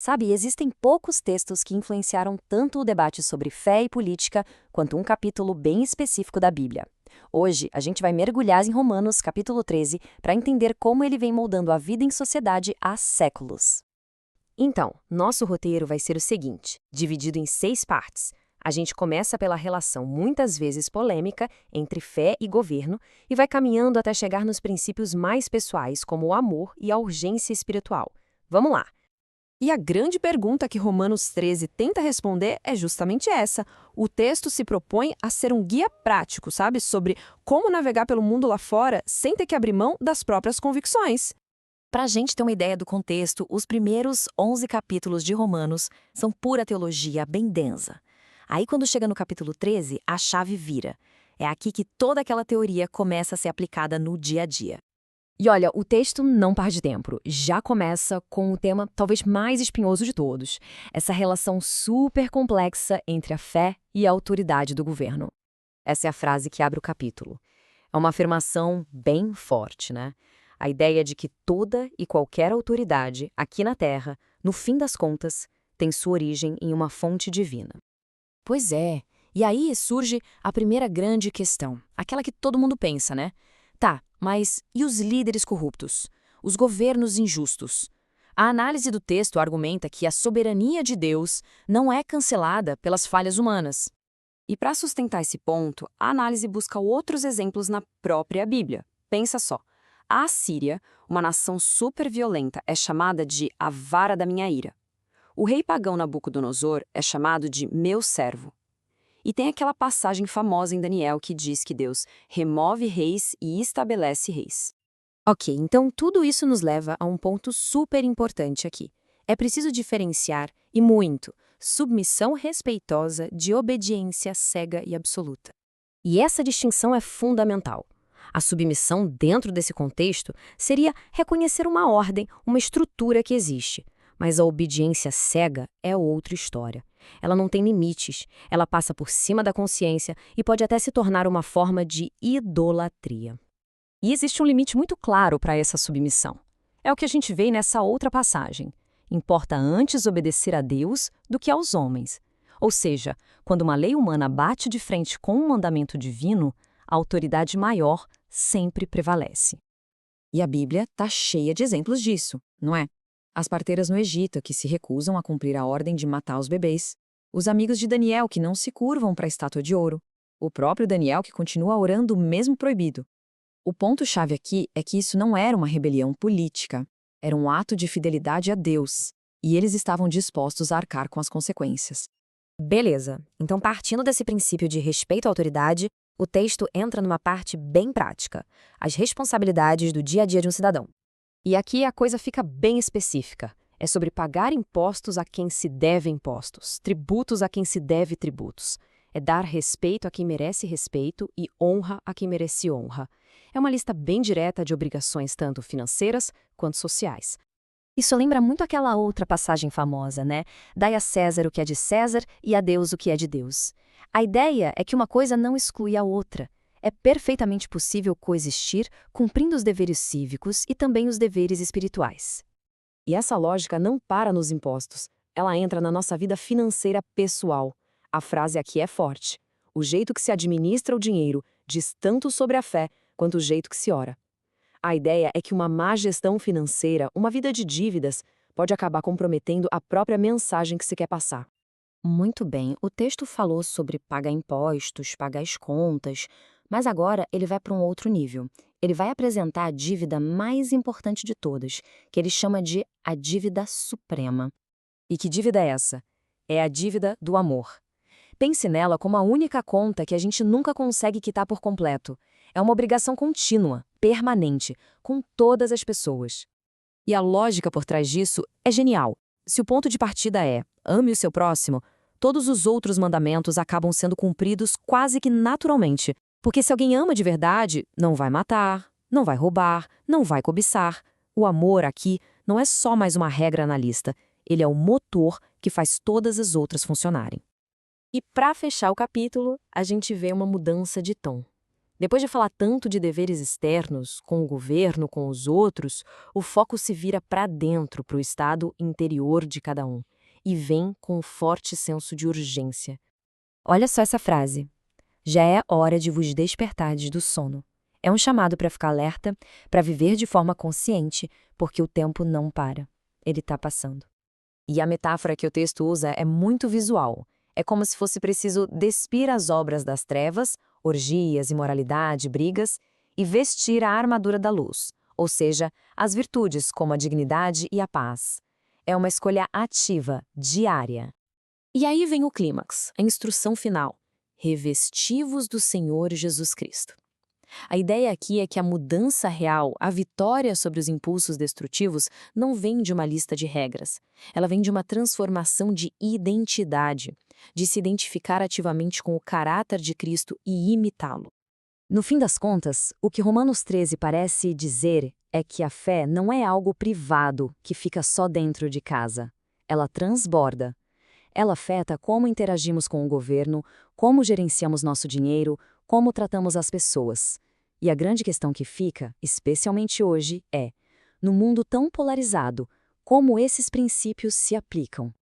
Sabe, existem poucos textos que influenciaram tanto o debate sobre fé e política quanto um capítulo bem específico da Bíblia. Hoje, a gente vai mergulhar em Romanos, capítulo 13, para entender como ele vem moldando a vida em sociedade há séculos. Então, nosso roteiro vai ser o seguinte, dividido em 6 partes. A gente começa pela relação muitas vezes polêmica entre fé e governo e vai caminhando até chegar nos princípios mais pessoais, como o amor e a urgência espiritual. Vamos lá! E a grande pergunta que Romanos 13 tenta responder é justamente essa. O texto se propõe a ser um guia prático, sabe? Sobre como navegar pelo mundo lá fora sem ter que abrir mão das próprias convicções. Para a gente ter uma ideia do contexto, os primeiros 11 capítulos de Romanos são pura teologia bem densa. Aí, quando chega no capítulo 13, a chave vira. É aqui que toda aquela teoria começa a ser aplicada no dia a dia. E olha, o texto não perde tempo. Já começa com o tema talvez mais espinhoso de todos. Essa relação super complexa entre a fé e a autoridade do governo. Essa é a frase que abre o capítulo. É uma afirmação bem forte, né? A ideia de que toda e qualquer autoridade aqui na Terra, no fim das contas, tem sua origem em uma fonte divina. Pois é. E aí surge a primeira grande questão, aquela que todo mundo pensa, né? Tá, mas e os líderes corruptos? Os governos injustos? A análise do texto argumenta que a soberania de Deus não é cancelada pelas falhas humanas. E para sustentar esse ponto, a análise busca outros exemplos na própria Bíblia. Pensa só. A Assíria, uma nação super violenta, é chamada de a vara da minha ira. O rei pagão Nabucodonosor é chamado de meu servo. E tem aquela passagem famosa em Daniel que diz que Deus remove reis e estabelece reis. Ok, então tudo isso nos leva a um ponto super importante aqui. É preciso diferenciar, e muito, submissão respeitosa de obediência cega e absoluta. E essa distinção é fundamental. A submissão dentro desse contexto seria reconhecer uma ordem, uma estrutura que existe. Mas a obediência cega é outra história. Ela não tem limites, ela passa por cima da consciência e pode até se tornar uma forma de idolatria. E existe um limite muito claro para essa submissão. É o que a gente vê nessa outra passagem. Importa antes obedecer a Deus do que aos homens. Ou seja, quando uma lei humana bate de frente com um mandamento divino, a autoridade maior sempre prevalece. E a Bíblia está cheia de exemplos disso, não é? As parteiras no Egito que se recusam a cumprir a ordem de matar os bebês. Os amigos de Daniel que não se curvam para a estátua de ouro. O próprio Daniel que continua orando mesmo proibido. O ponto-chave aqui é que isso não era uma rebelião política. Era um ato de fidelidade a Deus. E eles estavam dispostos a arcar com as consequências. Beleza. Então, partindo desse princípio de respeito à autoridade, o texto entra numa parte bem prática. As responsabilidades do dia a dia de um cidadão. E aqui a coisa fica bem específica. É sobre pagar impostos a quem se deve impostos, tributos a quem se deve tributos. É dar respeito a quem merece respeito e honra a quem merece honra. É uma lista bem direta de obrigações tanto financeiras quanto sociais. Isso lembra muito aquela outra passagem famosa, né? Dai a César o que é de César e a Deus o que é de Deus. A ideia é que uma coisa não exclui a outra. É perfeitamente possível coexistir, cumprindo os deveres cívicos e também os deveres espirituais. E essa lógica não para nos impostos. Ela entra na nossa vida financeira pessoal. A frase aqui é forte. O jeito que se administra o dinheiro diz tanto sobre a fé quanto o jeito que se ora. A ideia é que uma má gestão financeira, uma vida de dívidas, pode acabar comprometendo a própria mensagem que se quer passar. Muito bem, o texto falou sobre pagar impostos, pagar as contas, mas agora ele vai para um outro nível. Ele vai apresentar a dívida mais importante de todas, que ele chama de a dívida suprema. E que dívida é essa? É a dívida do amor. Pense nela como a única conta que a gente nunca consegue quitar por completo. É uma obrigação contínua, permanente, com todas as pessoas. E a lógica por trás disso é genial. Se o ponto de partida é ame o seu próximo, todos os outros mandamentos acabam sendo cumpridos quase que naturalmente. Porque se alguém ama de verdade, não vai matar, não vai roubar, não vai cobiçar. O amor aqui não é só mais uma regra na lista, ele é o motor que faz todas as outras funcionarem. E para fechar o capítulo, a gente vê uma mudança de tom. Depois de falar tanto de deveres externos, com o governo, com os outros, o foco se vira para dentro, para o estado interior de cada um, e vem com um forte senso de urgência. Olha só essa frase. Já é hora de vos despertardes do sono. É um chamado para ficar alerta, para viver de forma consciente, porque o tempo não para. Ele está passando. E a metáfora que o texto usa é muito visual. É como se fosse preciso despir as obras das trevas, orgias, imoralidade, brigas, e vestir a armadura da luz, ou seja, as virtudes como a dignidade e a paz. É uma escolha ativa, diária. E aí vem o clímax, a instrução final. Revesti-vos do Senhor Jesus Cristo. A ideia aqui é que a mudança real, a vitória sobre os impulsos destrutivos, não vem de uma lista de regras. Ela vem de uma transformação de identidade, de se identificar ativamente com o caráter de Cristo e imitá-lo. No fim das contas, o que Romanos 13 parece dizer é que a fé não é algo privado que fica só dentro de casa. Ela transborda. Ela afeta como interagimos com o governo, como gerenciamos nosso dinheiro, como tratamos as pessoas. E a grande questão que fica, especialmente hoje, é: no mundo tão polarizado, como esses princípios se aplicam?